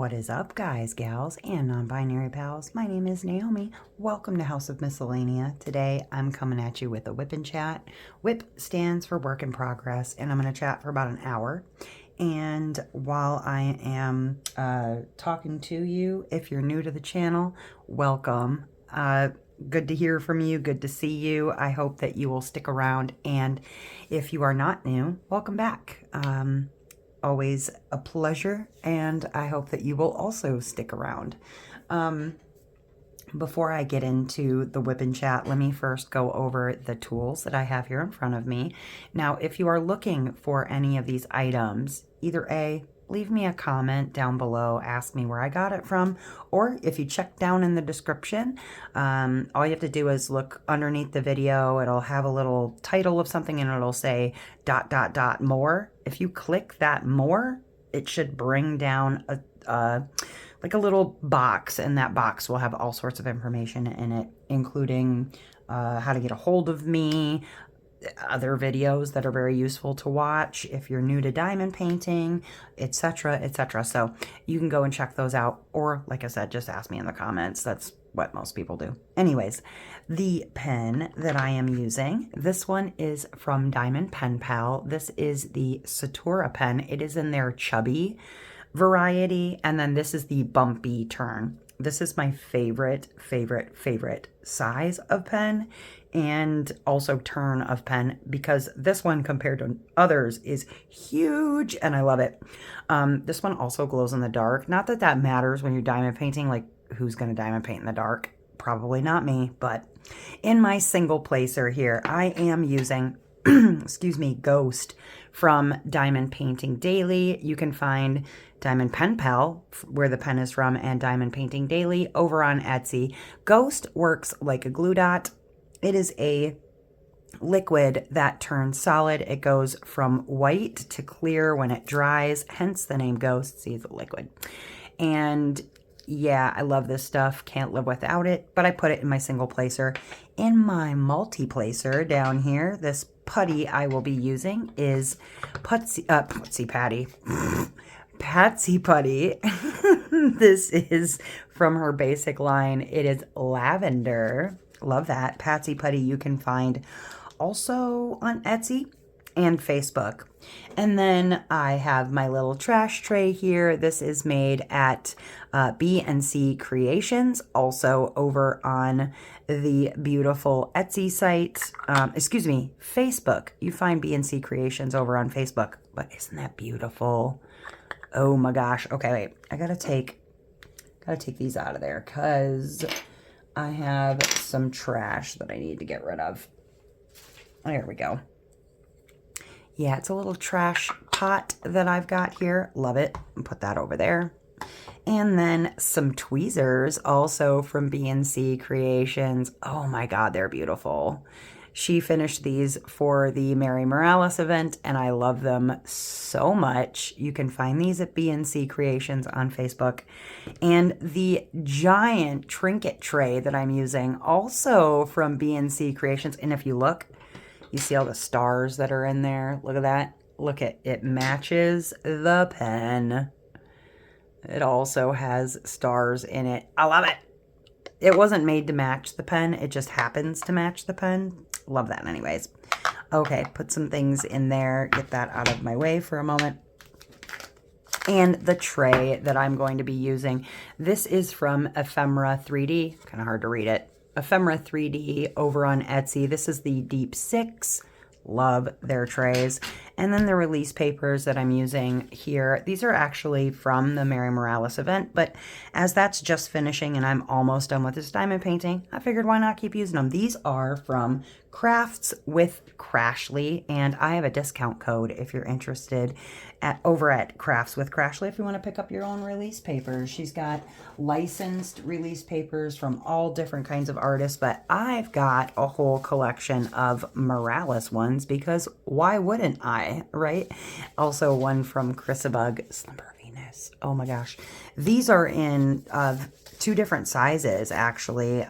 What is up, guys, gals, and non-binary pals? My name is Naomi. Welcome to House of Miscellania. Today, I'm coming at you with a WIP and chat. WIP stands for work in progress, and I'm going to chat for about an hour. And while I am talking to you, if you're new to the channel, welcome. Good to hear from you. Good to see you. I hope that you will stick around. And if you are not new, welcome back. Always a pleasure, and I hope that you will also stick around. Before I get into the WIP and chat, let me first go over the tools that I have here in front of me. Now, if you are looking for any of these items, either A, leave me a comment down below, ask me where I got it from, or if you check down in the description, all you have to do is look underneath the video. It'll have a little title of something and it'll say ... more. If you click that more, it should bring down like a little box, and that box will have all sorts of information in it, including how to get a hold of me, other videos that are very useful to watch if you're new to diamond painting, etc., etc. So you can go and check those out, or like I said, just ask me in the comments. That's what most people do. Anyways, the pen that I am using, this one is from Diamond Pen Pal. This is the Satura pen. It is in their chubby variety, and then this is the bumpy turn. This is my favorite size of pen, and also turn of pen, because this one compared to others is huge and I love it. This one also glows in the dark. Not that that matters when you're diamond painting. Like, who's going to diamond paint in the dark? Probably not me. But in my single placer here, I am using excuse me, Ghost from Diamond Painting Daily. You can find Diamond Pen Pal, where the pen is from, and Diamond Painting Daily over on Etsy. Ghost works like a glue dot. It is a liquid that turns solid. It goes from white to clear when it dries, hence the name Ghost. See, it's a liquid. And yeah, I love this stuff. Can't live without it, but I put it in my single placer. In my multi-placer down here, this putty I will be using is Patsy Putty. This is from her basic line. It is lavender. Love that. Patsy Putty you can find also on Etsy and Facebook. And then I have my little trash tray here. This is made at B&C Creations, also over on the beautiful Etsy site. Excuse me, Facebook. You find B&C Creations over on Facebook. But isn't that beautiful? Oh my gosh. Okay, wait. I gotta take these out of there because I have some trash that I need to get rid of. There we go. Yeah, it's a little trash pot that I've got here. Love it. Put that over there. And then some tweezers also from B&C Creations. Oh my God, they're beautiful. She finished these for the Mary Morales event, and I love them so much. You can find these at B&C Creations on Facebook. And the giant trinket tray that I'm using, also from B&C Creations. And if you look, you see all the stars that are in there. Look at that. Look at it. Matches the pen. It also has stars in it. I love it. It wasn't made to match the pen. It just happens to match the pen. Love that anyways. Okay, put some things in there. Get that out of my way for a moment. And the tray that I'm going to be using, this is from Ephemera 3D. Kind of hard to read it. Ephemera 3D over on Etsy. This is the Deep 6. Love their trays. And then the release papers that I'm using here, these are actually from the Mary Morales event, but as that's just finishing and I'm almost done with this diamond painting, I figured why not keep using them. These are from Crafts with Crashly, and I have a discount code if you're interested over at Crafts with Crashly if you want to pick up your own release papers. She's got licensed release papers from all different kinds of artists, but I've got a whole collection of Morales ones because why wouldn't I, right? Also one from Chrisabug, Slumber Venus. Oh my gosh. These are in two different sizes actually.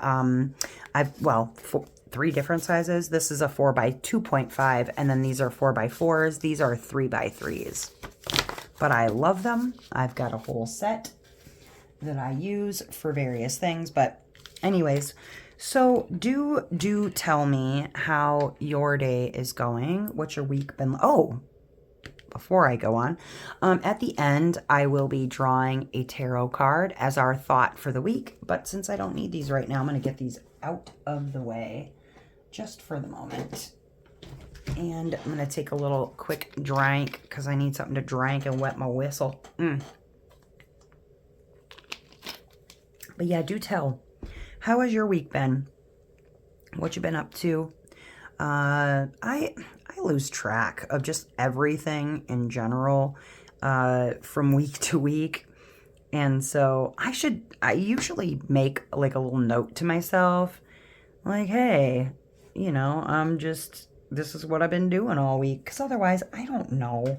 Three different sizes. This is a 4x2.5, and then these are 4x4s. These are 3x3s. But I love them. I've got a whole set. that I use for various things. But anyways, so do tell me how your day is going. What's your week been? Oh, before I go on, at the end, I will be drawing a tarot card as our thought for the week. But since I don't need these right now, I'm going to get these out of the way just for the moment. And I'm going to take a little quick drink because I need something to drink and wet my whistle. But yeah, do tell. How has your week been? What you been up to? I lose track of just everything in general from week to week. And so I usually make like a little note to myself, like, hey, you know, this is what I've been doing all week. Because otherwise, I don't know.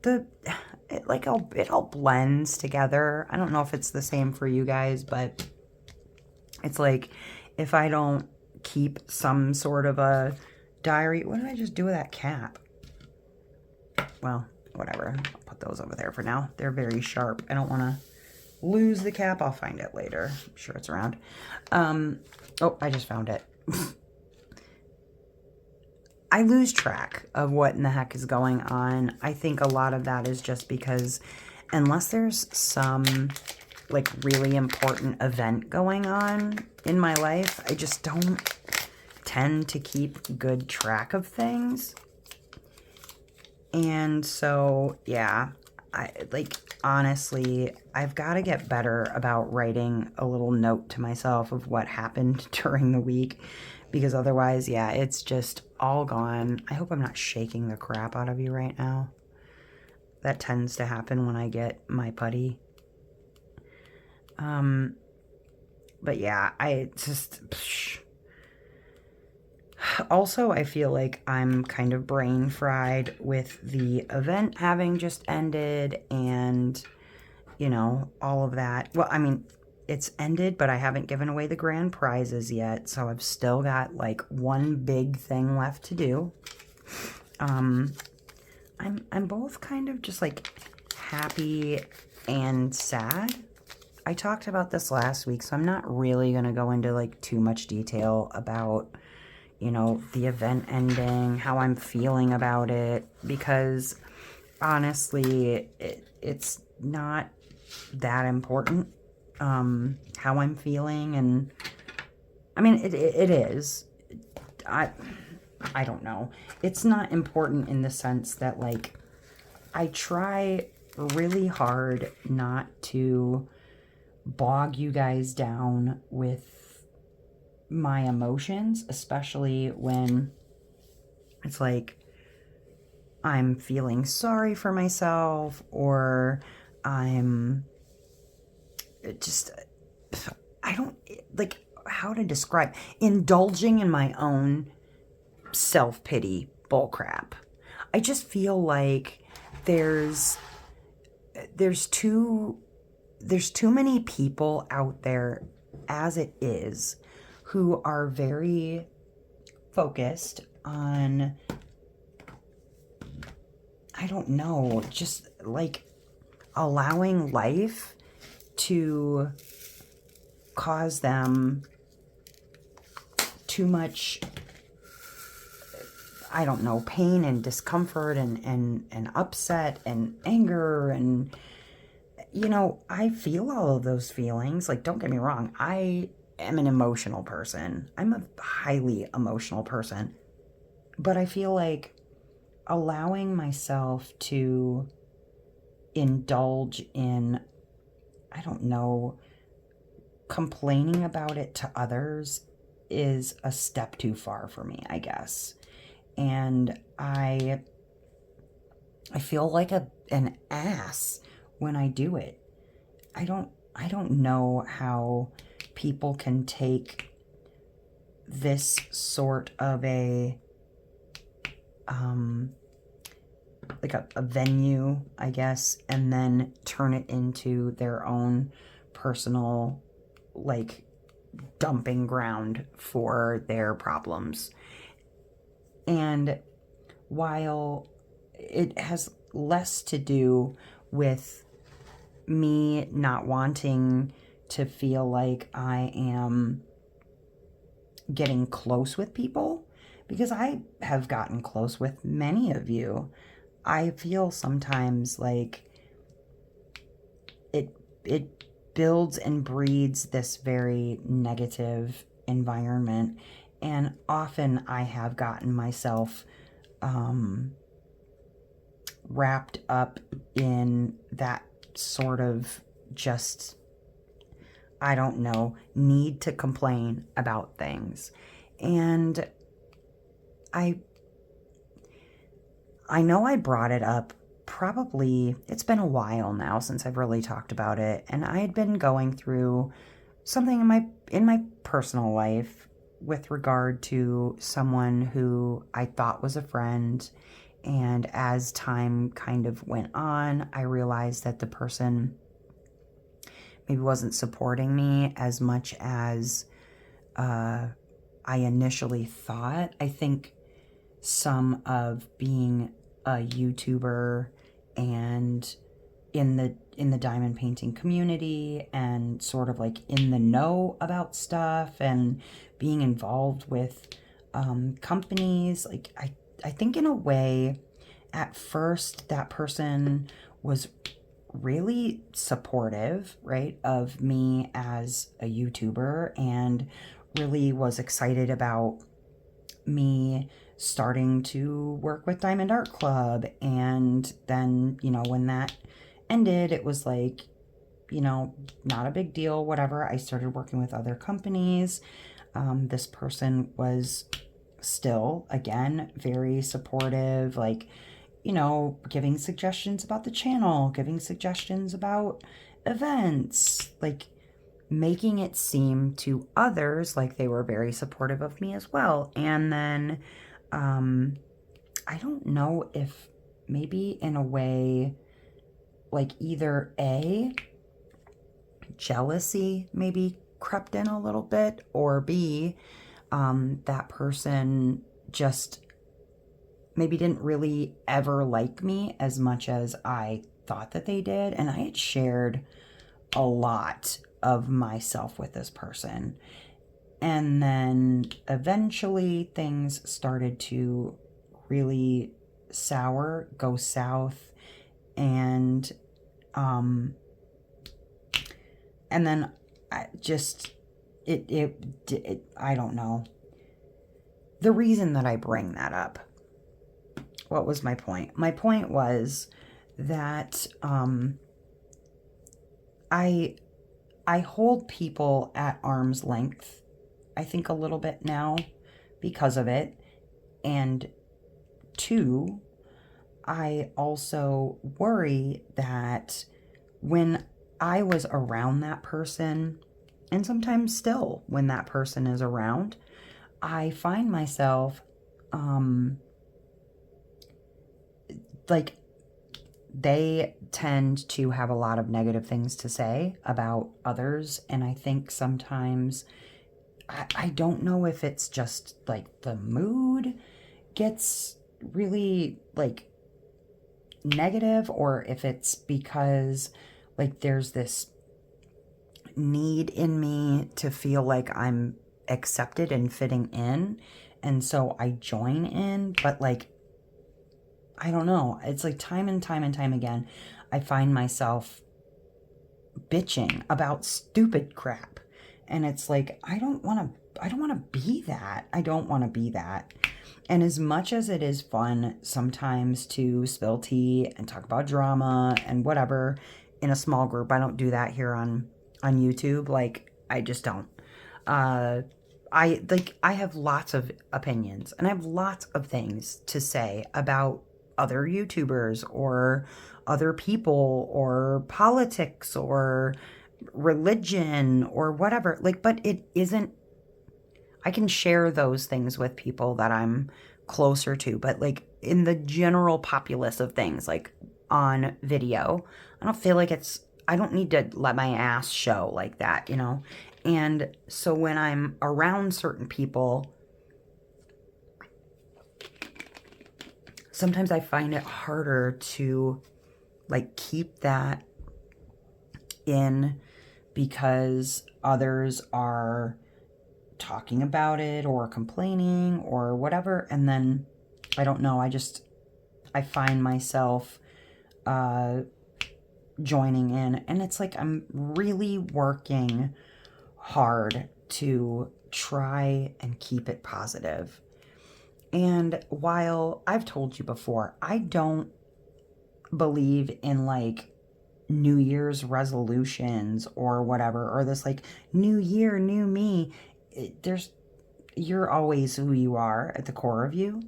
It all blends together. I don't know if it's the same for you guys, but it's like if I don't keep some sort of a diary. What did I just do with that cap? Well, whatever. I'll put those over there for now. They're very sharp. I don't want to lose the cap. I'll find it later. I'm sure it's around. Oh, I just found it. I lose track of what in the heck is going on. I think a lot of that is just because unless there's some like really important event going on in my life, I just don't tend to keep good track of things. And so, yeah, honestly, I've got to get better about writing a little note to myself of what happened during the week, because otherwise, yeah, it's just all gone. I hope I'm not shaking the crap out of you right now. That tends to happen when I get my putty. But yeah, also, I feel like I'm kind of brain fried with the event having just ended and, you know, all of that. Well, I mean, it's ended, but I haven't given away the grand prizes yet, so I've still got like one big thing left to do. I'm both kind of just like happy and sad. I talked about this last week, so I'm not really going to go into like too much detail about, you know, the event ending, how I'm feeling about it, because honestly, it's not that important, how I'm feeling. And I mean, it is. I don't know. It's not important in the sense that, like, I try really hard not to bog you guys down with my emotions, especially when it's like I'm feeling sorry for myself, or I'm just, I don't, like, how to describe, indulging in my own self-pity bullcrap. I just feel like there's too many people out there as it is who are very focused on, I don't know, just like allowing life to cause them too much, I don't know, pain and discomfort and upset and anger. And, you know, I feel all of those feelings. Like, don't get me wrong, I am an emotional person. I'm a highly emotional person. But I feel like allowing myself to indulge in, I don't know, complaining about it to others is a step too far for me, I guess. And I feel like an ass when I do it. I don't know how people can take this sort of a like a venue, I guess, and then turn it into their own personal, like, dumping ground for their problems. And while it has less to do with me not wanting to feel like I am getting close with people, because I have gotten close with many of you. I feel sometimes like it builds and breeds this very negative environment, and often I have gotten myself wrapped up in that sort of just, I don't know, need to complain about things. And I know I brought it up probably, it's been a while now since I've really talked about it, and I had been going through something in my personal life with regard to someone who I thought was a friend, and as time kind of went on, I realized that the person maybe wasn't supporting me as much as I initially thought. I think some of being a YouTuber and in the diamond painting community and sort of like in the know about stuff and being involved with companies, like I think in a way at first that person was really supportive, right, of me as a YouTuber, and really was excited about me starting to work with Diamond Art Club. And then, when that ended, it was like, not a big deal, whatever. I started working with other companies. This person was still, again, very supportive, like, giving suggestions about the channel, giving suggestions about events, like making it seem to others like they were very supportive of me as well. And then I don't know if maybe in a way, like either A, jealousy maybe crept in a little bit, or B, that person just maybe didn't really ever like me as much as I thought that they did. And I had shared a lot of myself with this person. And then eventually things started to really go south. And then I just, I don't know. The reason that I bring that up, what was my point? My point was that I hold people at arm's length, I think, a little bit now because of it. And two, I also worry that when I was around that person, and sometimes still when that person is around, I find myself like they tend to have a lot of negative things to say about others. And I think sometimes, I don't know if it's just like the mood gets really like negative, or if it's because like there's this need in me to feel like I'm accepted and fitting in. And so I join in, but like, I don't know. It's like time and time and time again, I find myself bitching about stupid crap. And it's like, I don't want to be that. I don't want to be that. And as much as it is fun sometimes to spill tea and talk about drama and whatever in a small group, I don't do that here on YouTube. Like, I just don't. I have lots of opinions, and I have lots of things to say about other YouTubers or other people or politics or religion or whatever. Like, but it isn't, I can share those things with people that I'm closer to, but like in the general populace of things, like on video, I don't feel like I don't need to let my ass show like that, And so when I'm around certain people, sometimes I find it harder to like keep that in because others are talking about it or complaining or whatever. And then, I don't know, I find myself joining in. And it's like I'm really working hard to try and keep it positive. And while I've told you before, I don't believe in like New Year's resolutions or whatever, or this like new year, new me. You're always who you are at the core of you.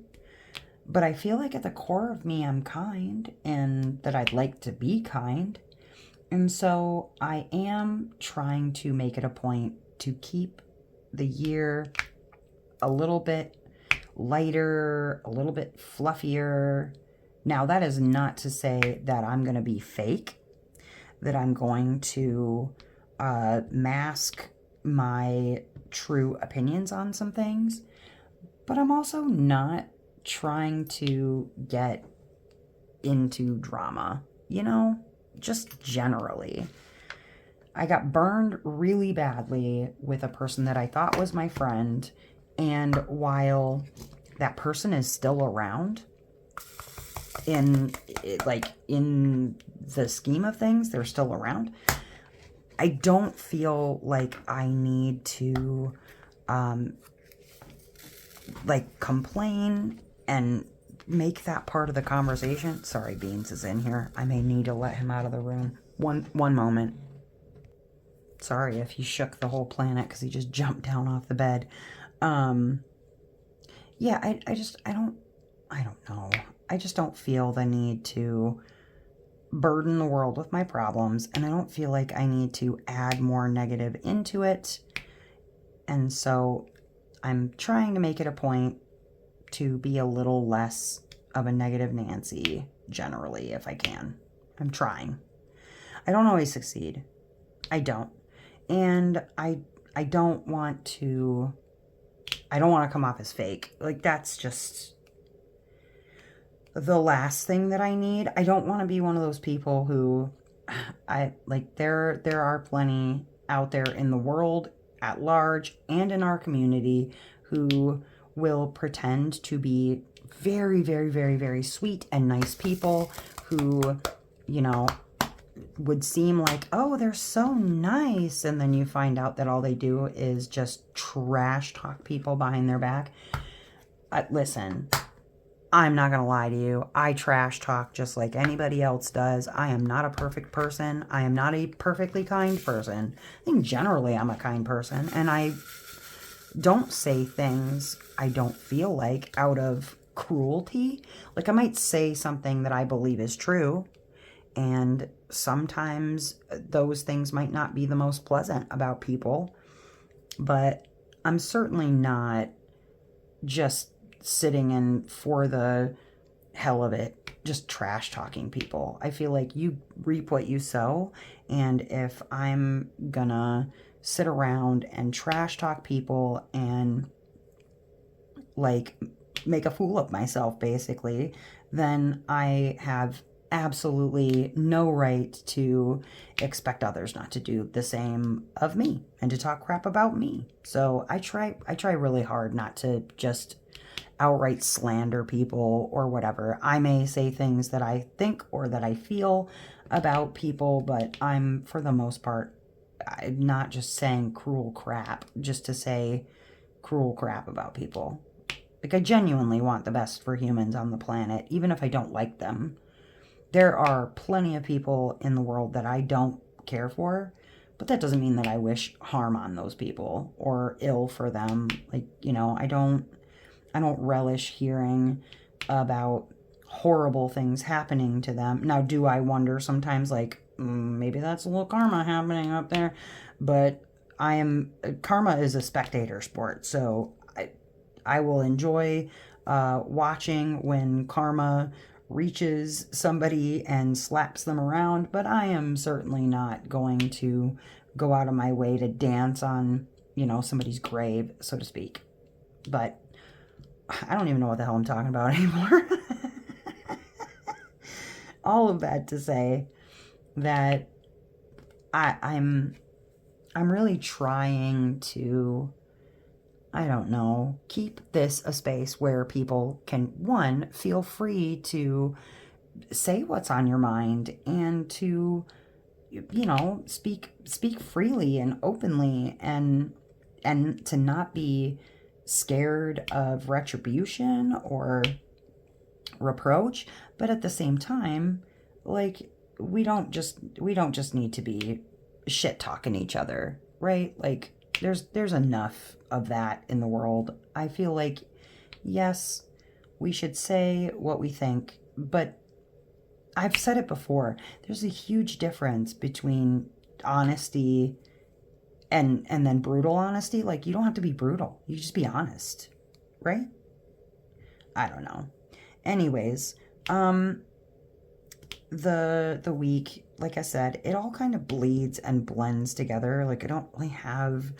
But I feel like at the core of me, I'm kind and that I'd like to be kind. And so I am trying to make it a point to keep the year a little bit lighter, a little bit fluffier. Now, that is not to say that I'm going to be fake, that I'm going to mask my true opinions on some things, but I'm also not trying to get into drama, just generally. I got burned really badly with a person that I thought was my friend, and while that person is still around, in the scheme of things, they're still around, I don't feel like I need to complain and make that part of the conversation. Sorry, Beans is in here. I may need to let him out of the room. One moment. Sorry if he shook the whole planet because he just jumped down off the bed. Yeah, I don't know. I just don't feel the need to burden the world with my problems, and I don't feel like I need to add more negative into it. And so I'm trying to make it a point to be a little less of a negative Nancy, generally, if I can. I'm trying. I don't always succeed. I don't. And I don't want to come off as fake. Like, that's just the last thing that I need. I don't want to be one of those people who there are plenty out there in the world at large and in our community who will pretend to be very, very, very, very sweet and nice people who, would seem like, oh, they're so nice. And then you find out that all they do is just trash talk people behind their back. Listen, I'm not going to lie to you. I trash talk just like anybody else does. I am not a perfect person. I am not a perfectly kind person. I think generally I'm a kind person. And I don't say things I don't feel like out of cruelty. Like, I might say something that I believe is true. And sometimes those things might not be the most pleasant about people. But I'm certainly not just sitting in for the hell of it, just trash talking people. I feel like you reap what you sow. And if I'm gonna sit around and trash talk people and make a fool of myself, basically, then I have absolutely no right to expect others not to do the same of me and to talk crap about me. So I try really hard not to just outright slander people or whatever. I may say things that I think or that I feel about people, but I'm, for the most part, I'm not just saying cruel crap just to say cruel crap about people. Like, I genuinely want the best for humans on the planet, even if I don't like them. There are plenty of people in the world that I don't care for, but that doesn't mean that I wish harm on those people or ill for them. Like, I don't relish hearing about horrible things happening to them. Now, do I wonder sometimes, maybe that's a little karma happening up there? But karma is a spectator sport, so I will enjoy watching when karma reaches somebody and slaps them around, but I am certainly not going to go out of my way to dance on, somebody's grave, so to speak. But I don't even know what the hell I'm talking about anymore. All of that to say that I'm I'm really trying to, I don't know, keep this a space where people can, one, feel free to say what's on your mind and to, speak freely and openly, and to not be scared of retribution or reproach, but at the same time, like, we don't just need to be shit talking each other, right? Like, there's enough of that in the world. I feel like, yes, we should say what we think, but I've said it before. There's a huge difference between honesty and then brutal honesty. Like, you don't have to be brutal. You just be honest, right? I don't know. Anyways, the week, like I said, it all kind of bleeds and blends together. Like, I don't really have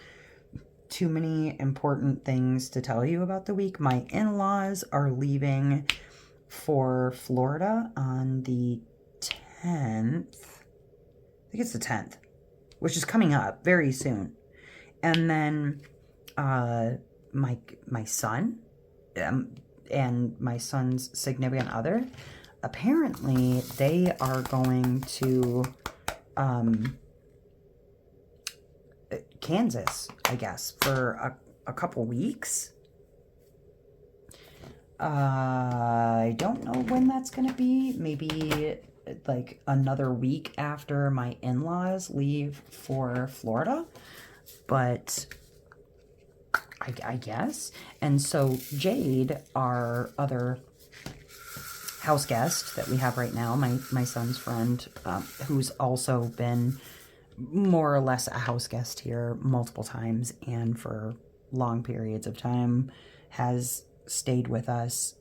too many important things to tell you about the week. My in-laws are leaving for Florida on the 10th. I think it's the 10th, which is coming up very soon. And then my son and my son's significant other, apparently they are going to Kansas, I guess, for a couple weeks. I don't know when that's going to be. Maybe like another week after my in-laws leave for Florida. But I guess. And so Jade, our other house guest that we have right now, my son's friend, who's also been more or less a house guest here multiple times and for long periods of time, has stayed with us,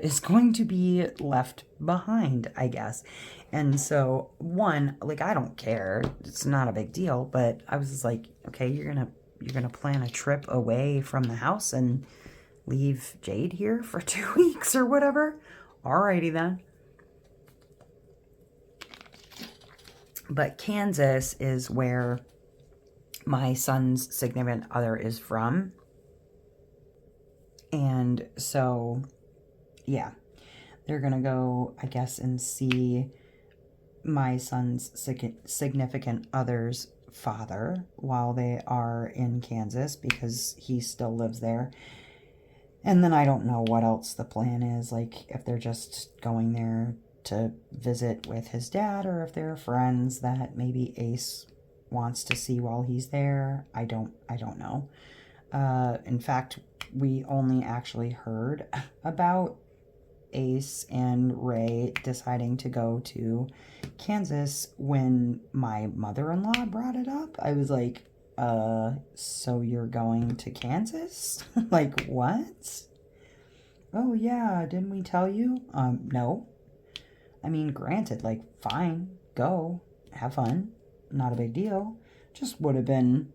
is going to be left behind, I guess. And so, one, like, I don't care. It's not a big deal, but I was just like, okay, you're gonna plan a trip away from the house and leave Jade here for 2 weeks or whatever? Alrighty then. But Kansas is where my son's significant other is from. And so, yeah, they're going to go, I guess, and see my son's significant other's father while they are in Kansas, because he still lives there. And then I don't know what else the plan is, like if they're just going there to visit with his dad, or if they're friends that maybe Ace wants to see while he's there. I don't know. In fact, we only actually heard about Ace and Ray deciding to go to Kansas when my mother-in-law brought it up. I was like, so you're going to Kansas? Like, what? Oh yeah, didn't we tell you? No. I mean, granted, like, fine, go, have fun, not a big deal. Just would have been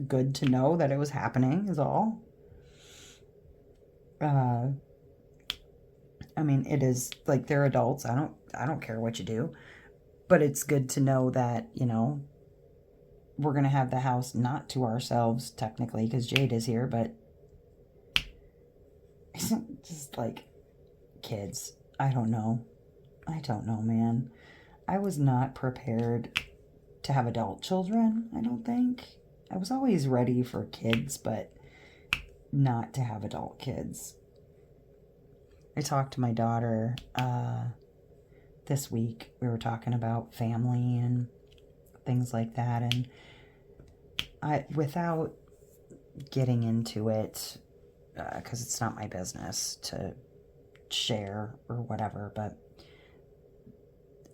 good to know that it was happening, is all. I mean, it is, like, they're adults. I don't care what you do, but it's good to know that, we're going to have the house not to ourselves, technically, because Jade is here, but just, like, kids. I don't know, man. I was not prepared to have adult children, I don't think. I was always ready for kids, but not to have adult kids. I talked to my daughter this week. We were talking about family and things like that, and without getting into it, because it's not my business to share or whatever, but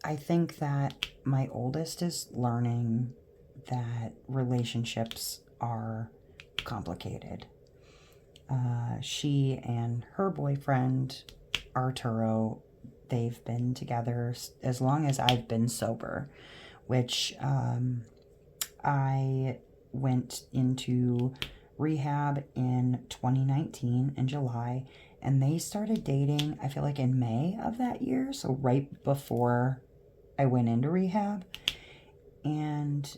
I think that my oldest is learning that relationships are complicated. She and her boyfriend, Arturo, they've been together as long as I've been sober, which I went into rehab in 2019 in July, and they started dating, I feel like, in May of that year, so right before I went into rehab. And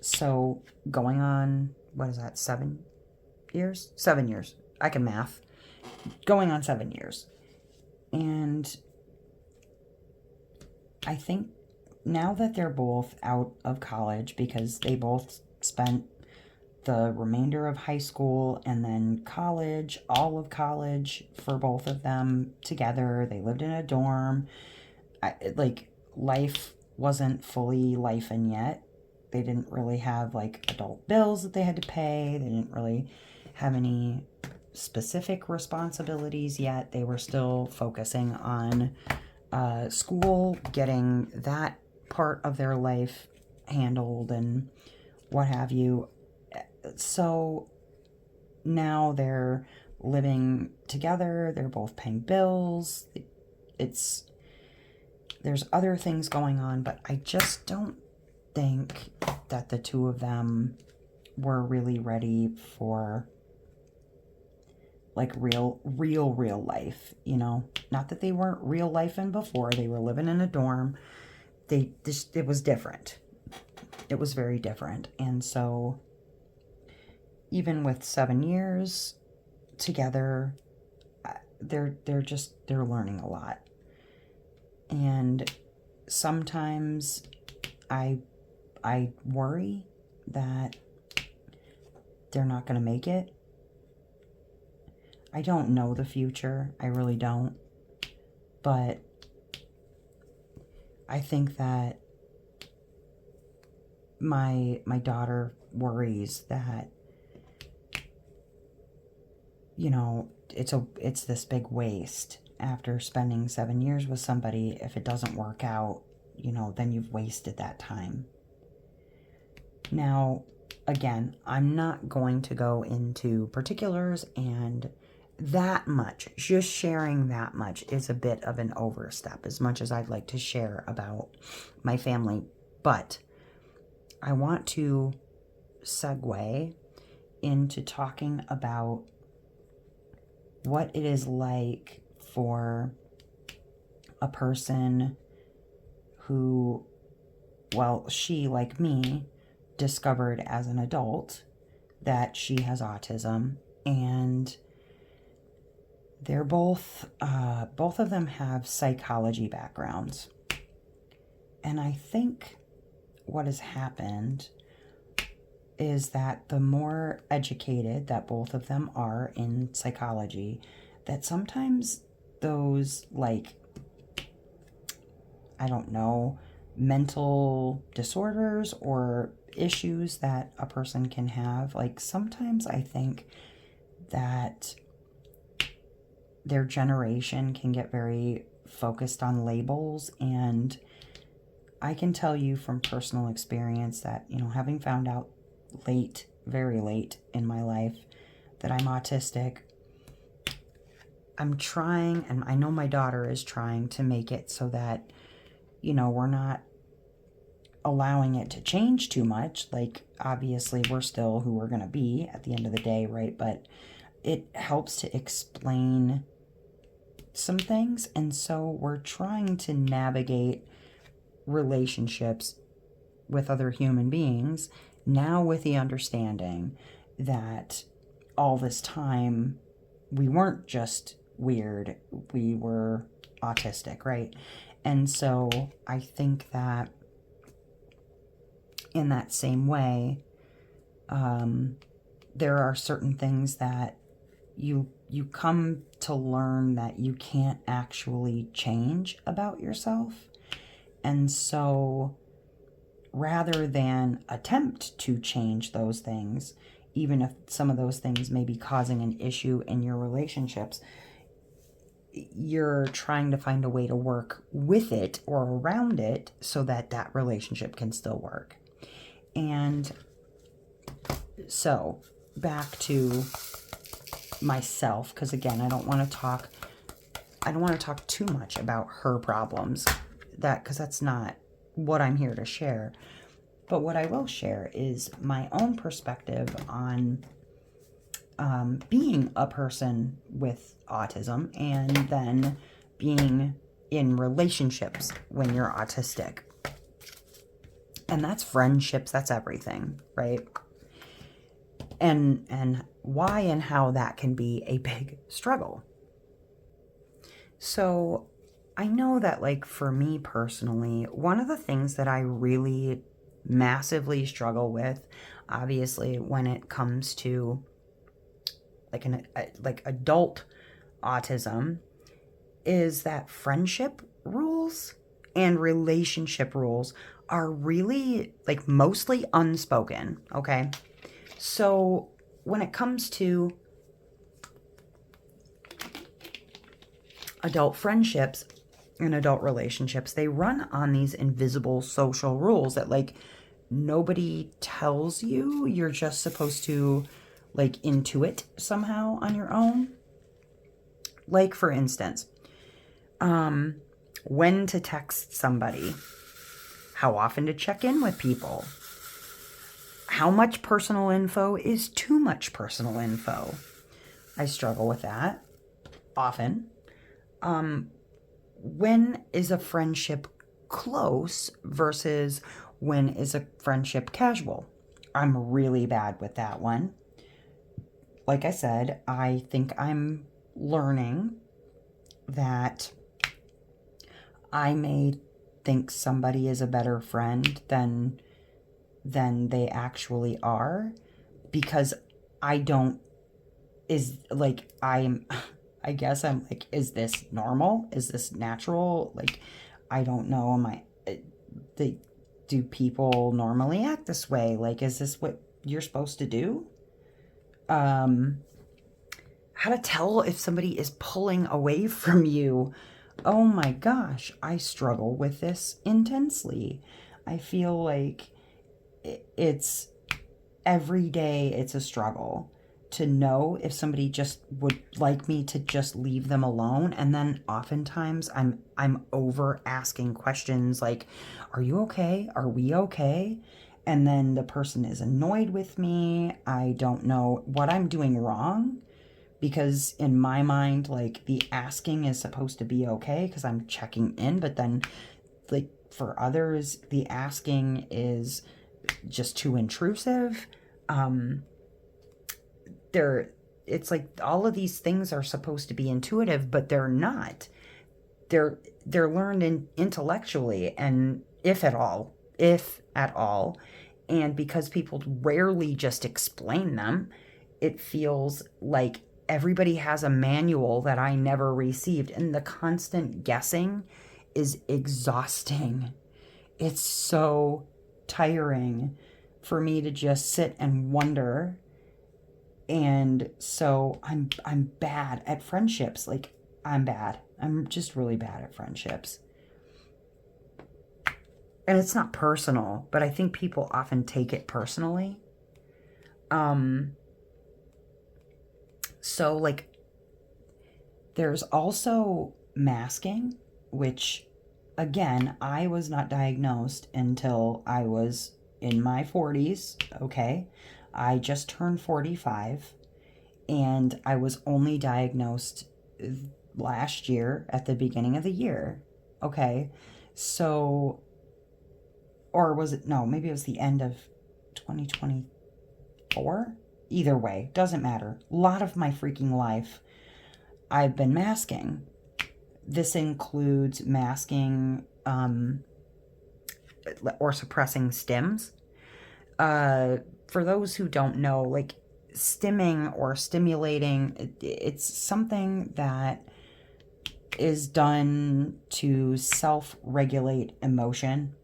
so going on, what is that, 7 years? 7 years. I can math. Going on 7 years. And I think now that they're both out of college, because they both spent the remainder of high school and then college, all of college for both of them together. They lived in a dorm. Like, life wasn't fully lifing yet. They didn't really have, like, adult bills that they had to pay. They didn't really have any specific responsibilities yet. They were still focusing on school, getting that part of their life handled and what have you. So now they're living together. They're both paying bills. There's other things going on, but I just don't think that the two of them were really ready for, like, real life, you know? Not that they weren't real life in before. They were living in a dorm. It was different. It was very different. And so even with 7 years together, they're learning a lot. And sometimes I worry that they're not going to make it. I don't know the future. I really don't. But I think that my daughter worries that, you know, it's this big waste after spending 7 years with somebody. If it doesn't work out, you know, then you've wasted that time. Now, again, I'm not going to go into particulars, and that much, just sharing that much is a bit of an overstep, as much as I'd like to share about my family. But I want to segue into talking about what it is like for a person who, well, she, like me, discovered as an adult that she has autism. And they're both of them have psychology backgrounds. And I think what has happened is that the more educated that both of them are in psychology, that sometimes those, like, I don't know, mental disorders or issues that a person can have, like, sometimes I think that their generation can get very focused on labels. And I can tell you from personal experience that, you know, having found out late, very late in my life, that I'm autistic, I'm trying, and I know my daughter is trying to make it so that, you know, we're not allowing it to change too much. Like, obviously we're still who we're going to be at the end of the day, right? But it helps to explain some things. And so we're trying to navigate relationships with other human beings now with the understanding that all this time we weren't just weird, we were autistic, right? And so I think that in that same way, there are certain things that you come to learn that you can't actually change about yourself. And so rather than attempt to change those things, even if some of those things may be causing an issue in your relationships, you're trying to find a way to work with it or around it so that that relationship can still work. And so back to myself, because again, I don't want to talk too much about her problems, because that's not what I'm here to share. But what I will share is my own perspective on being a person with autism and then being in relationships when you're autistic. And that's friendships, that's everything, right? And why and how that can be a big struggle. So I know that, like, for me personally, one of the things that I really massively struggle with, obviously, when it comes to like adult autism, is that friendship rules and relationship rules are really, like, mostly unspoken, okay? So when it comes to adult friendships and adult relationships, they run on these invisible social rules that, like, nobody tells you. You're just supposed to, like, intuit somehow on your own. Like, for instance, when to text somebody, how often to check in with people, how much personal info is too much personal info. I struggle with that often. When is a friendship close versus when is a friendship casual? I'm really bad with that one. Like I said, I think I'm learning that I may think somebody is a better friend than they actually are, because I don't, is like, I guess I'm like, is this normal? Is this natural? Like, I don't know. Do people normally act this way? Like, is this what you're supposed to do? How to tell if somebody is pulling away from you. Oh my gosh, I struggle with this intensely. I feel like it's every day it's a struggle to know if somebody just would like me to just leave them alone. And then oftentimes I'm over asking questions like, are you okay? Are we okay? And then the person is annoyed with me. I don't know what I'm doing wrong, because in my mind, like, the asking is supposed to be okay because I'm checking in, but then, like, for others, the asking is just too intrusive. It's like all of these things are supposed to be intuitive, but they're not. They're learned intellectually, and if at all, and because people rarely just explain them, it feels like everybody has a manual that I never received, and the constant guessing is exhausting. It's so tiring for me to just sit and wonder. And so I'm bad at friendships. Like, I'm bad. I'm just really bad at friendships. And it's not personal, but I think people often take it personally. So, like, there's also masking, which, again, I was not diagnosed until I was in my 40s, okay? I just turned 45, and I was only diagnosed last year at the beginning of the year, okay? So, or was it, no, maybe it was the end of 2024? Either way, doesn't matter. A lot of my freaking life, I've been masking. This includes masking or suppressing stims. For those who don't know, like, stimming or stimulating, it's something that is done to self-regulate emotion.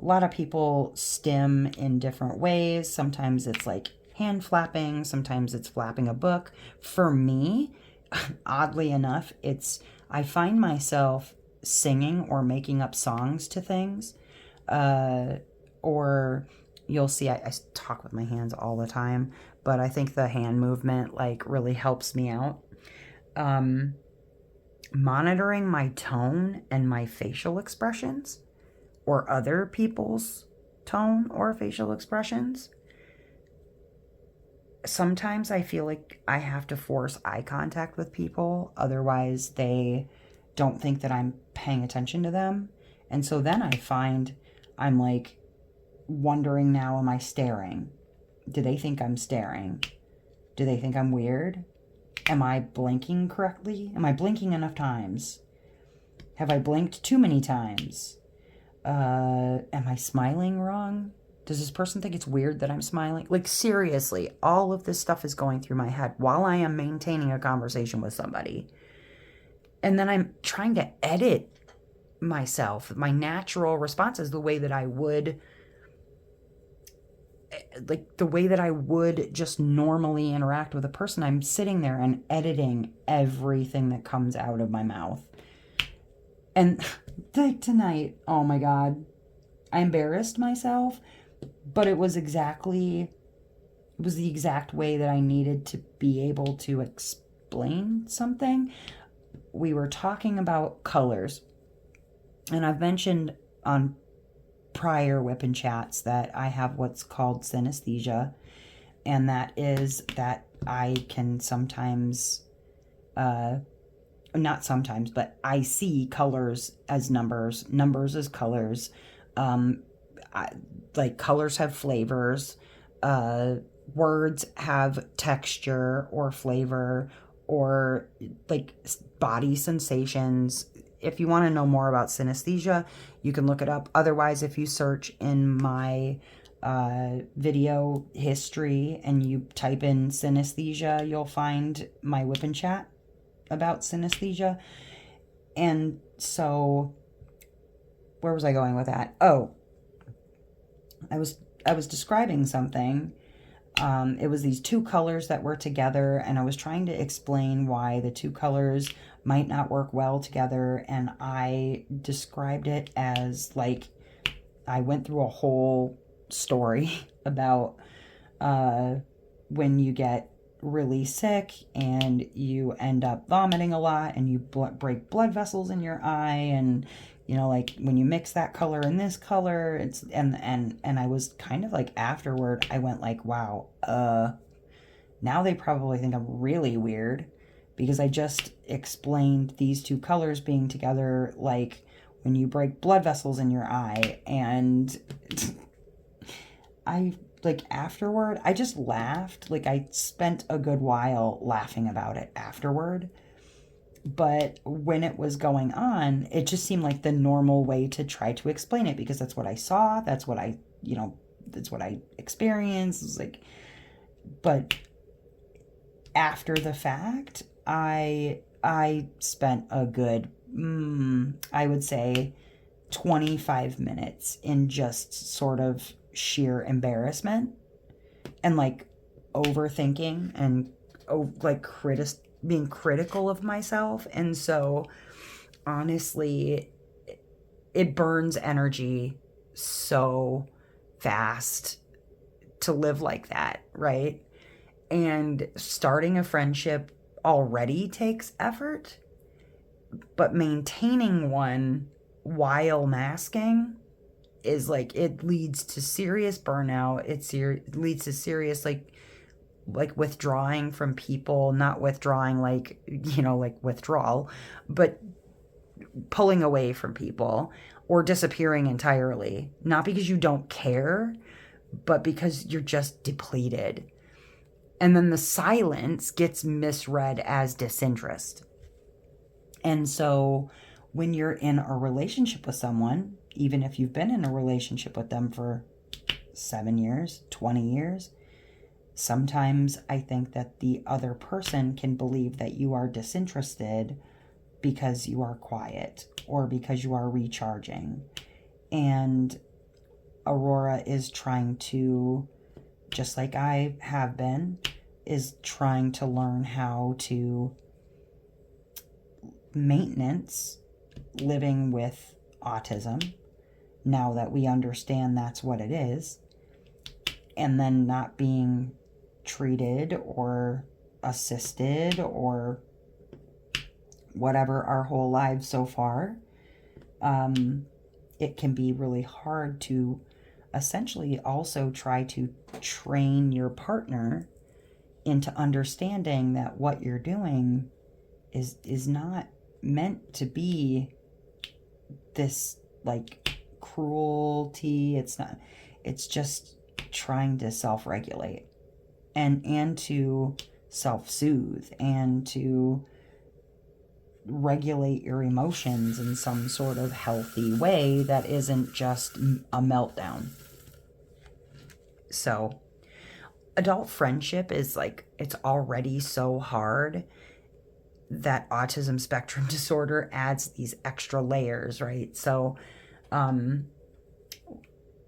A lot of people stim in different ways. Sometimes it's like hand flapping, sometimes it's flapping a book. For me, oddly enough, I find myself singing or making up songs to things. Or you'll see I talk with my hands all the time, but I think the hand movement, like, really helps me out. Monitoring my tone and my facial expressions, or other people's tone or facial expressions. Sometimes I feel like I have to force eye contact with people, otherwise they don't think that I'm paying attention to them. And so then I find I'm like wondering now, am I staring? Do they think I'm staring? Do they think I'm weird? Am I blinking correctly? Am I blinking enough times? Have I blinked too many times? Am I smiling wrong? Does this person think it's weird that I'm smiling? Like, seriously, all of this stuff is going through my head while I am maintaining a conversation with somebody. And then I'm trying to edit myself, my natural responses, the way that I would, like, the way that I would just normally interact with a person. I'm sitting there and editing everything that comes out of my mouth. And like tonight, oh my God, I embarrassed myself, but it was the exact way that I needed to be able to explain something. We were talking about colors, and I've mentioned on prior WIP and chats that I have what's called synesthesia, and that is that I can sometimes, not sometimes, but I see colors as numbers, numbers as colors. Like colors have flavors, words have texture or flavor, or like body sensations. If you want to know more about synesthesia, you can look it up. Otherwise, if you search in my video history and you type in synesthesia, you'll find my WIP and chat about synesthesia. And so, where was I going with that? Oh, I was describing something. It was these two colors that were together, and I was trying to explain why the two colors might not work well together, and I described it as like I went through a whole story about when you get really sick and you end up vomiting a lot and you break blood vessels in your eye, and you know, like when you mix that color and this color, it's and I was kind of like, afterward I went like, wow, now they probably think I'm really weird because I just explained these two colors being together like when you break blood vessels in your eye. And I, like, afterward, I just laughed. Like, I spent a good while laughing about it afterward. But when it was going on, it just seemed like the normal way to try to explain it because that's what I saw. That's what I, that's what I experienced. It's like, but after the fact, I spent a good, I would say 25 minutes in just sort of sheer embarrassment and like overthinking and like being critical of myself. And so honestly, it burns energy so fast to live like that, right? And starting a friendship already takes effort, but maintaining one while masking is like, it leads to serious burnout. It leads to serious like withdrawing from people, not withdrawing like, like withdrawal, but pulling away from people or disappearing entirely, not because you don't care, but because you're just depleted. And then the silence gets misread as disinterest. And so when you're in a relationship with someone, even if you've been in a relationship with them for 7 years, 20 years, sometimes I think that the other person can believe that you are disinterested because you are quiet or because you are recharging. And Aurora is trying to, just like I have been, is trying to learn how to maintenance living with autism now that we understand that's what it is, and then not being treated or assisted or whatever our whole lives so far. It can be really hard to essentially also try to train your partner into understanding that what you're doing is not meant to be this like cruelty. It's not, it's just trying to self-regulate and to self-soothe and to regulate your emotions in some sort of healthy way that isn't just a meltdown. So adult friendship is like, it's already so hard that autism spectrum disorder adds these extra layers, right? So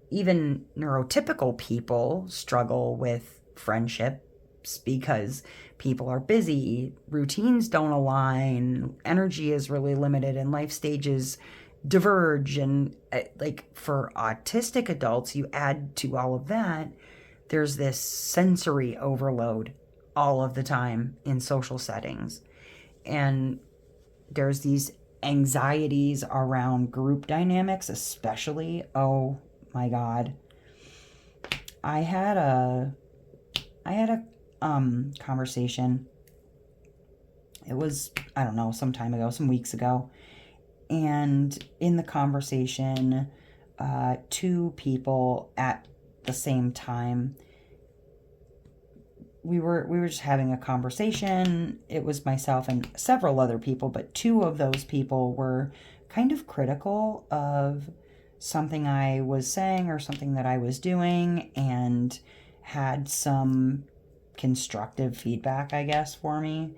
even neurotypical people struggle with friendships because people are busy, routines don't align, energy is really limited, and life stages diverge. And like for autistic adults, you add to all of that, there's this sensory overload all of the time in social settings. And there's these anxieties around group dynamics, especially. Oh my God. I had a conversation. It was, I don't know, some time ago, some weeks ago. And in the conversation, two people at the same time, we were just having a conversation. It was myself and several other people, but two of those people were kind of critical of something I was saying or something that I was doing, and had some constructive feedback, I guess, for me.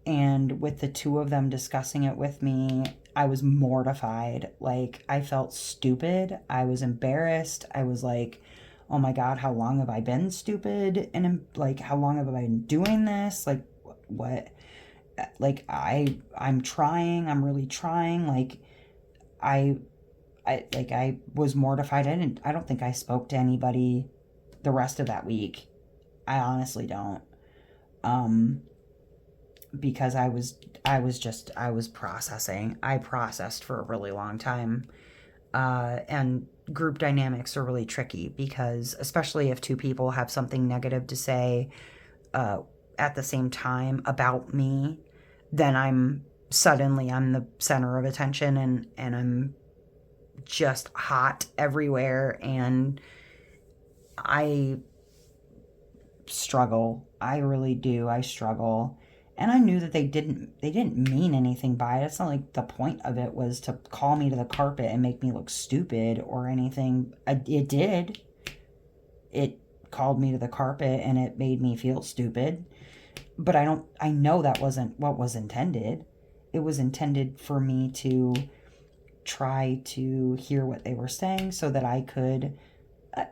And with the two of them discussing it with me, I was mortified. Like, I felt stupid. I was embarrassed. I was like, oh my God, how long have I been stupid? And like, how long have I been doing this? Like, what? Like, I'm trying. I'm really trying. Like, I was mortified. I don't think I spoke to anybody the rest of that week. I honestly don't. Because I was processing. I processed for a really long time. And group dynamics are really tricky because, especially if two people have something negative to say at the same time about me, then I'm the center of attention, and I'm just hot everywhere, and I struggle. I really do. I struggle. And I knew that they didn't mean anything by it. It's not like the point of it was to call me to the carpet and make me look stupid or anything. It did. It called me to the carpet and it made me feel stupid. But I know that wasn't what was intended. It was intended for me to try to hear what they were saying so that I could, I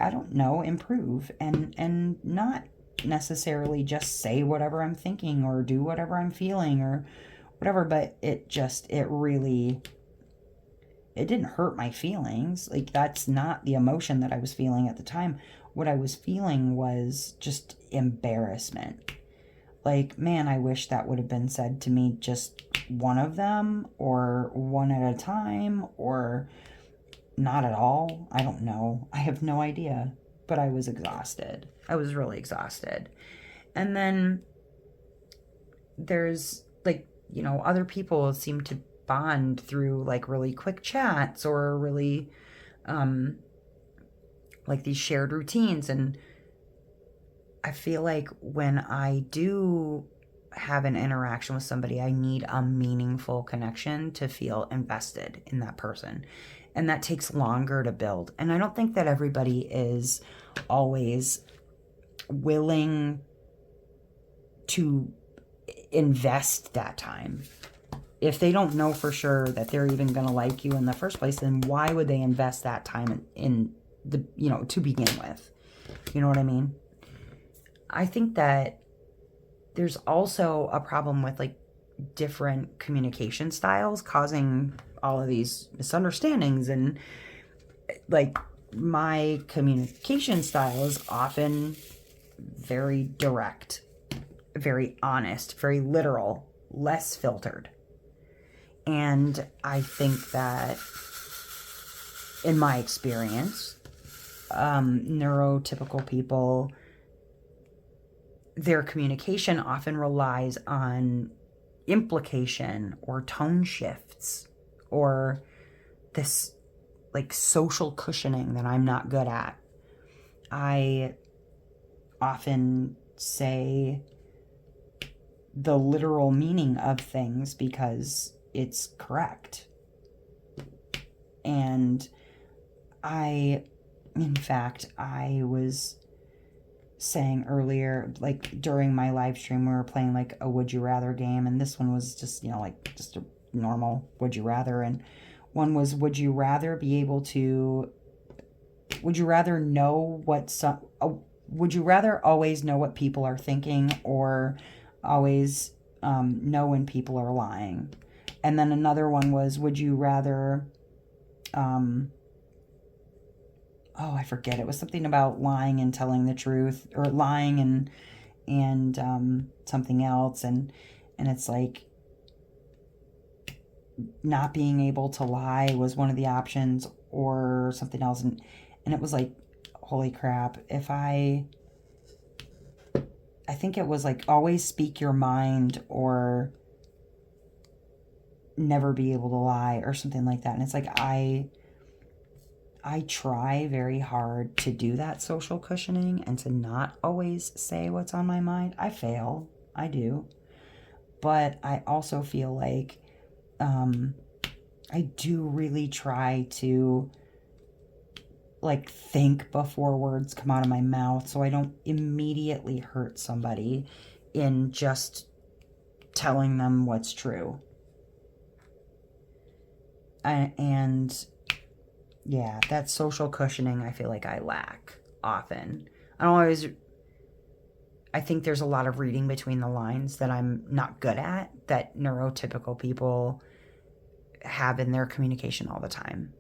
don't know, improve and not necessarily just say whatever I'm thinking or do whatever I'm feeling or whatever, but it didn't hurt my feelings. Like, that's not the emotion that I was feeling at the time. What I was feeling was just embarrassment. Like, man, I wish that would have been said to me, just one of them, or one at a time, or not at all. I don't know. I have no idea. But I was exhausted. I was really exhausted. And then there's other people seem to bond through like really quick chats or really like these shared routines. And I feel like when I do have an interaction with somebody, I need a meaningful connection to feel invested in that person. And that takes longer to build. And I don't think that everybody is always willing to invest that time. If they don't know for sure that they're even going to like you in the first place, then why would they invest that time in the, to begin with? You know what I mean? I think that there's also a problem with like different communication styles causing all of these misunderstandings. And like, my communication style is often very direct, very honest, very literal, less filtered. And I think that in my experience, neurotypical people, their communication often relies on implication or tone shifts or this like social cushioning that I'm not good at. I often say the literal meaning of things because it's correct. And in fact, I was saying earlier, like during my live stream, we were playing like a would you rather game, and this one was just, like just a normal would you rather. And one was, would you rather know would you rather always know what people are thinking, or always know when people are lying? And then another one was, would you rather I forget, it was something about lying and telling the truth, or lying and something else, and it's like not being able to lie was one of the options, or something else. And it was like, holy crap, I think it was like always speak your mind or never be able to lie, or something like that. And it's like, I try very hard to do that social cushioning and to not always say what's on my mind. I fail. I do. But I also feel like I do really try to like think before words come out of my mouth, so I don't immediately hurt somebody in just telling them what's true. And yeah, that social cushioning I feel like I lack often. I think there's a lot of reading between the lines that I'm not good at, that neurotypical people have in their communication all the time,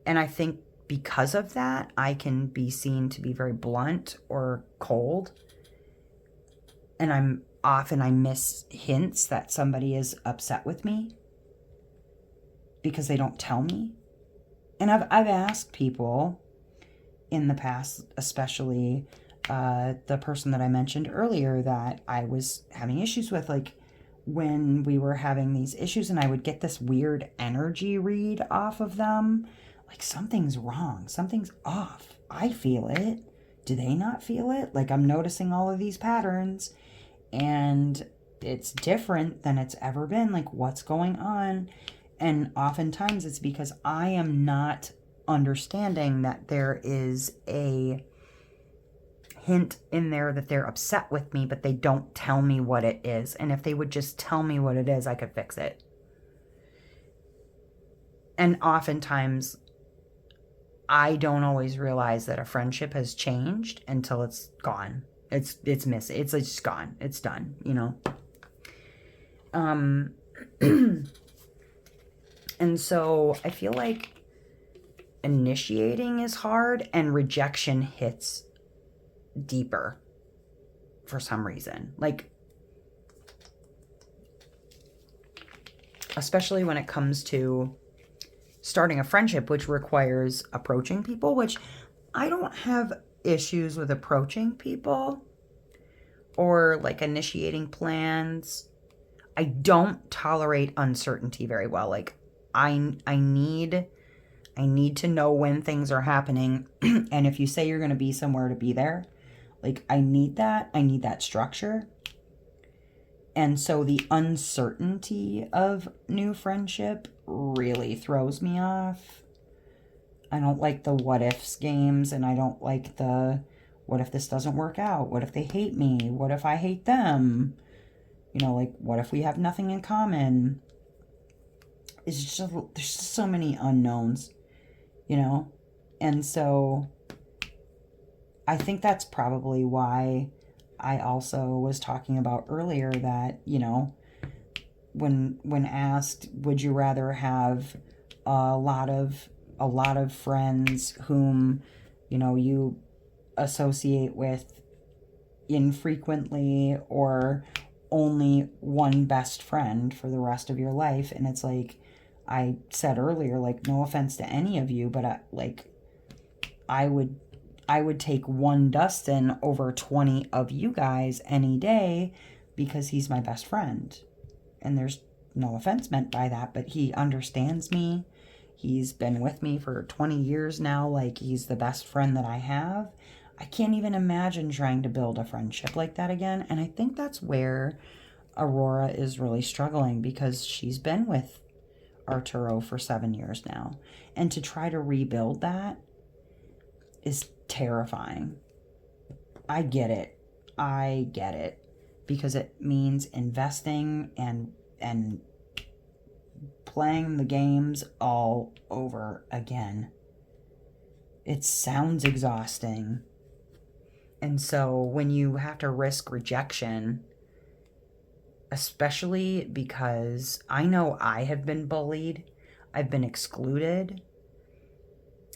And I think because of that, I can be seen to be very blunt or cold. And I miss hints that somebody is upset with me because they don't tell me. And I've asked people in the past, especially the person that I mentioned earlier that I was having issues with, like when we were having these issues and I would get this weird energy read off of them, like something's wrong, something's off. I feel it. Do they not feel it? Like I'm noticing all of these patterns and it's different than it's ever been. Like what's going on? And oftentimes it's because I am not understanding that there is a hint in there that they're upset with me, but they don't tell me what it is. And if they would just tell me what it is, I could fix it. And oftentimes I don't always realize that a friendship has changed until it's gone. It's missing. It's just gone. It's done, And so I feel like initiating is hard and rejection hits deeper for some reason. Like, especially when it comes to starting a friendship, which requires approaching people, which I don't have issues with approaching people or like initiating plans. I don't tolerate uncertainty very well. Like I need to know when things are happening. And if you say you're going to be somewhere, to be there. Like I need that structure. And so the uncertainty of new friendship really throws me off. I don't like the what ifs games, and I don't like the what if this doesn't work out? What if they hate me? What if I hate them? Like what if we have nothing in common? It's just, there's just so many unknowns, And so I think that's probably why I also was talking about earlier that, when asked, would you rather have a lot of friends whom, you associate with infrequently, or only one best friend for the rest of your life? And it's like I said earlier, like, no offense to any of you, but I would take one Dustin over 20 of you guys any day because he's my best friend. And there's no offense meant by that, but he understands me. He's been with me for 20 years now. Like, he's the best friend that I have. I can't even imagine trying to build a friendship like that again. And I think that's where Aurora is really struggling, because she's been with Arturo for 7 years now. And to try to rebuild that is terrifying. I get it. Because it means investing and playing the games all over again. It sounds exhausting. And so when you have to risk rejection, especially because I know I have been bullied, I've been excluded,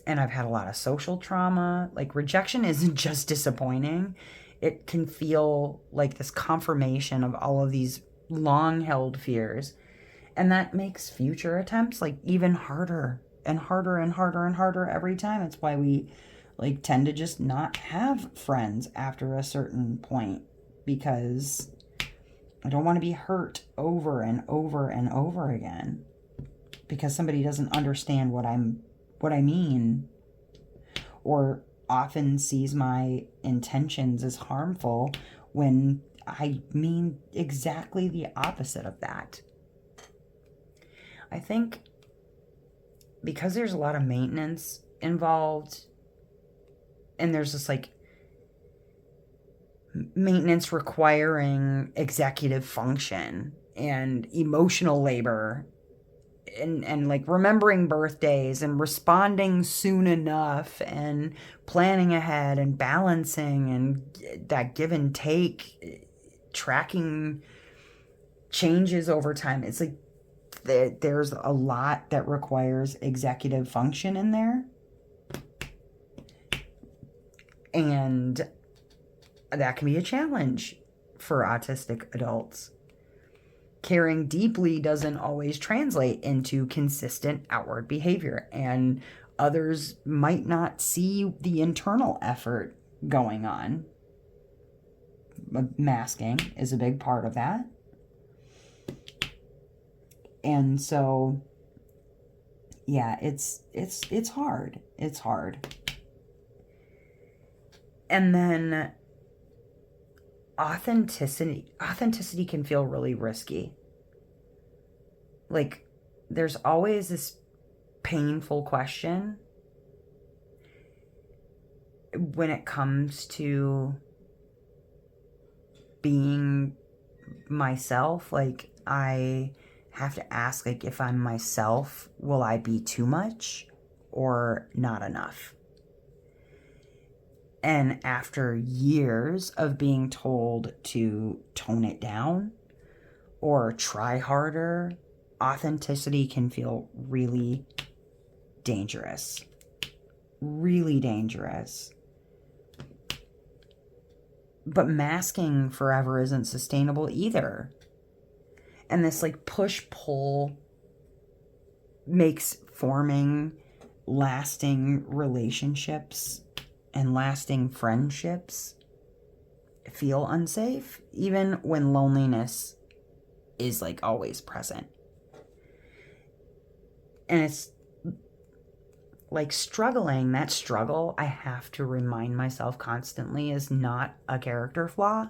and I've had a lot of social trauma. Like, rejection isn't just disappointing. It can feel like this confirmation of all of these long-held fears. And that makes future attempts like even harder and harder and harder and harder every time. It's why we like tend to just not have friends after a certain point, because I don't want to be hurt over and over and over again because somebody doesn't understand what I mean, or often sees my intentions as harmful when I mean exactly the opposite of that. I think because there's a lot of maintenance involved, and there's this like maintenance requiring executive function and emotional labor and like remembering birthdays and responding soon enough and planning ahead and balancing and that give and take, tracking changes over time. It's like there's a lot that requires executive function in there. And that can be a challenge for autistic adults. Caring deeply doesn't always translate into consistent outward behavior, and others might not see the internal effort going on. Masking is a big part of that. And so, yeah, it's hard. It's hard. And then authenticity can feel really risky. Like, there's always this painful question when it comes to being myself. Like, I have to ask, like, if I'm myself, will I be too much or not enough? And after years of being told to tone it down or try harder, authenticity can feel really dangerous. Really dangerous. But masking forever isn't sustainable either. And this like push-pull makes forming lasting relationships and lasting friendships feel unsafe, even when loneliness is like always present. And it's like struggling, that struggle, I have to remind myself constantly, is not a character flaw.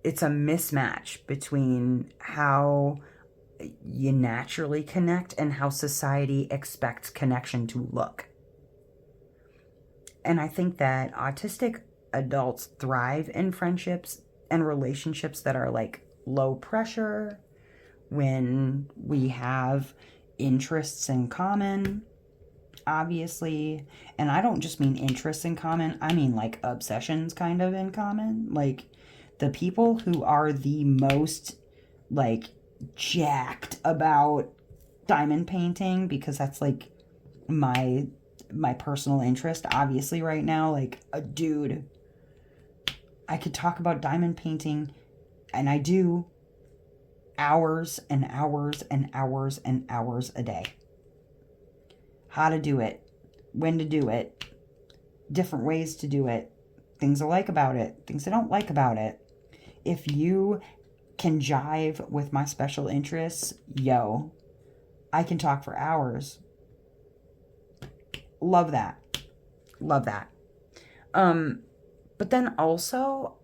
It's a mismatch between how you naturally connect and how society expects connection to look. And I think that autistic adults thrive in friendships and relationships that are like low pressure, when we have interests in common, obviously. And I don't just mean interests in common, I mean like obsessions kind of in common. Like, the people who are the most like jacked about diamond painting, because that's like my personal interest obviously right now, like a dude, I could talk about diamond painting, and I do, hours and hours and hours and hours a day. How to do it, when to do it, different ways to do it, things I like about it, things I don't like about it. If you can jive with my special interests, yo, I can talk for hours. Love that. Love that. But then also,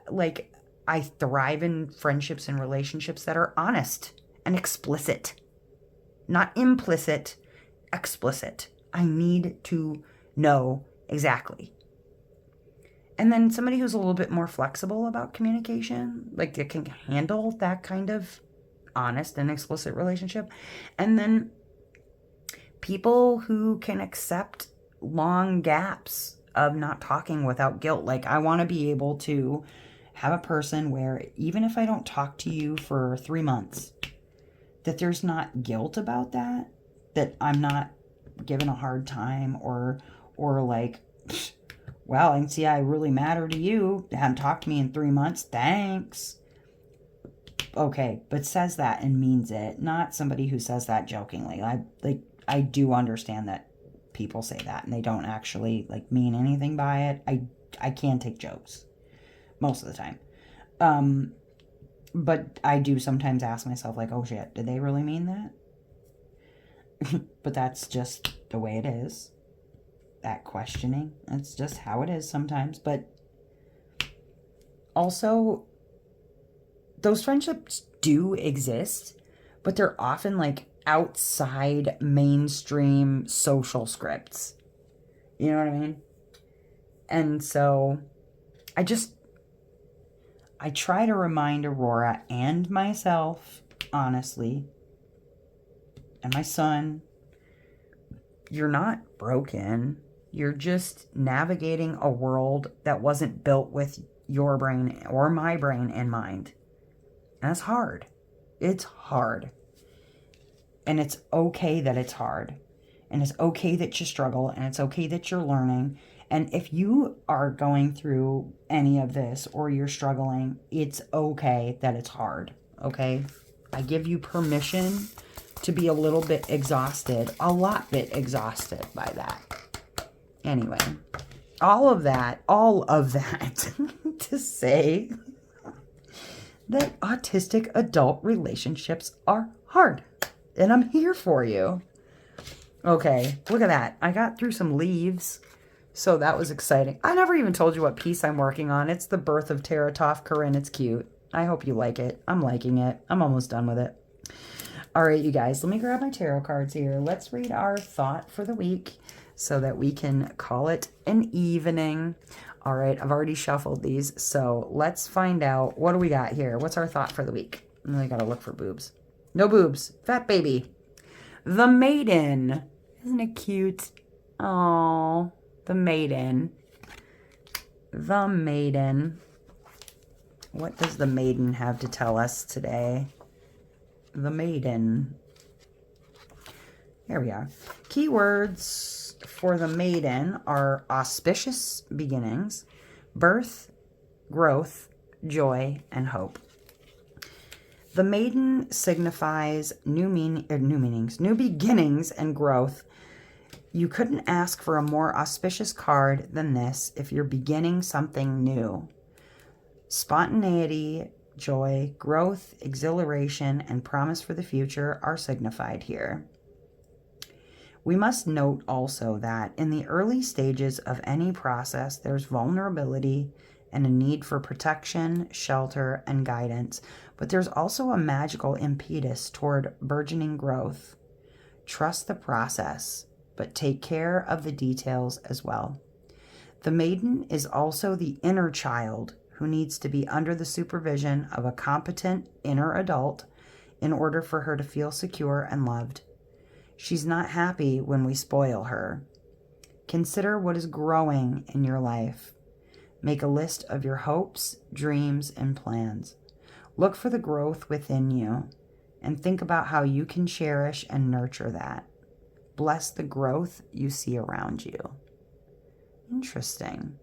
like, I thrive in friendships and relationships that are honest and explicit. Not implicit, explicit. I need to know exactly. And then somebody who's a little bit more flexible about communication, like they can handle that kind of honest and explicit relationship. And then people who can accept long gaps of not talking without guilt. Like, I want to be able to have a person where even if I don't talk to you for 3 months, that there's not guilt about that, that I'm not given a hard time or like, well, I can see I really matter to you. Haven't talked to me in 3 months. Thanks. Okay, but says that and means it. Not somebody who says that jokingly. I do understand that people say that and they don't actually like mean anything by it. I can take jokes most of the time. But I do sometimes ask myself, like, oh shit, did they really mean that? But that's just the way it is. That questioning, that's just how it is sometimes. But also, those friendships do exist, but they're often like outside mainstream social scripts. You know what I mean? And so I try to remind Aurora and myself, honestly, and my son, you're not broken. You're just navigating a world that wasn't built with your brain or my brain in mind. And it's hard. It's hard. And it's okay that it's hard. And it's okay that you struggle. And it's okay that you're learning. And if you are going through any of this or you're struggling, it's okay that it's hard. Okay? I give you permission to be a little bit exhausted, a lot bit exhausted by that. Anyway, all of that to say that autistic adult relationships are hard. And I'm here for you. Okay, look at that. I got through some leaves, so that was exciting. I never even told you what piece I'm working on. It's the Birth of Teratoph Corinne. It's cute. I hope you like it. I'm liking it. I'm almost done with it. All right, you guys, let me grab my tarot cards here. Let's read our thought for the week so that we can call it an evening. All right, I've already shuffled these, so let's find out. What do we got here? What's our thought for the week? I got to look for boobs. No boobs. Fat baby. The Maiden. Isn't it cute? Oh, the Maiden. The Maiden. What does the Maiden have to tell us today? The Maiden. Here we are. Keywords for the Maiden are auspicious beginnings, birth, growth, joy, and hope. The Maiden signifies new beginnings and growth. You couldn't ask for a more auspicious card than this if you're beginning something new. Spontaneity, joy, growth, exhilaration, and promise for the future are signified here. We must note also that in the early stages of any process, there's vulnerability and a need for protection, shelter, and guidance, but there's also a magical impetus toward burgeoning growth. Trust the process, but take care of the details as well. The Maiden is also the inner child who needs to be under the supervision of a competent inner adult in order for her to feel secure and loved. She's not happy when we spoil her. Consider what is growing in your life. Make a list of your hopes, dreams, and plans. Look for the growth within you and think about how you can cherish and nurture that. Bless the growth you see around you. Interesting.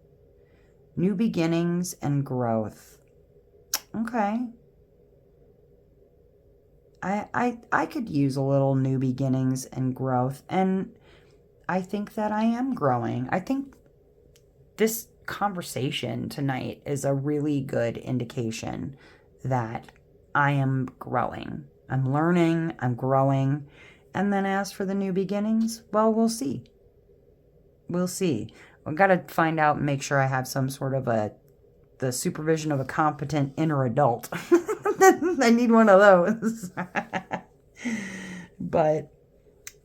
New beginnings and growth. Okay. I could use a little new beginnings and growth, and I think that I am growing. I think this conversation tonight is a really good indication that I am growing. I'm learning, I'm growing, And then as for the new beginnings, well, we'll see. We'll see. I've got to find out and make sure I have some sort of the supervision of a competent inner adult. I need one of those. But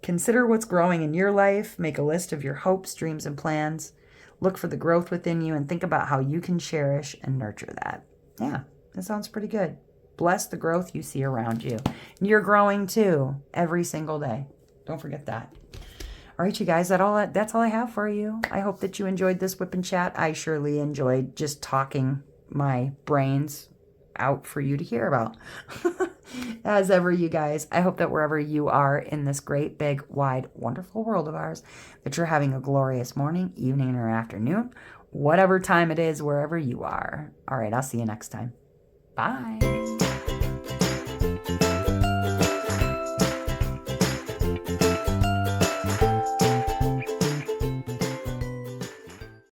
consider what's growing in your life. Make a list of your hopes, dreams, and plans. Look for the growth within you and think about how you can cherish and nurture that. Yeah, that sounds pretty good. Bless the growth you see around you. You're growing too every single day. Don't forget that. All right, you guys, that's all I have for you. I hope that you enjoyed this whip and chat. I surely enjoyed just talking my brains out for you to hear about. As ever, you guys, I hope that wherever you are in this great, big, wide, wonderful world of ours, that you're having a glorious morning, evening, or afternoon, whatever time it is, wherever you are. All right, I'll see you next time. Bye.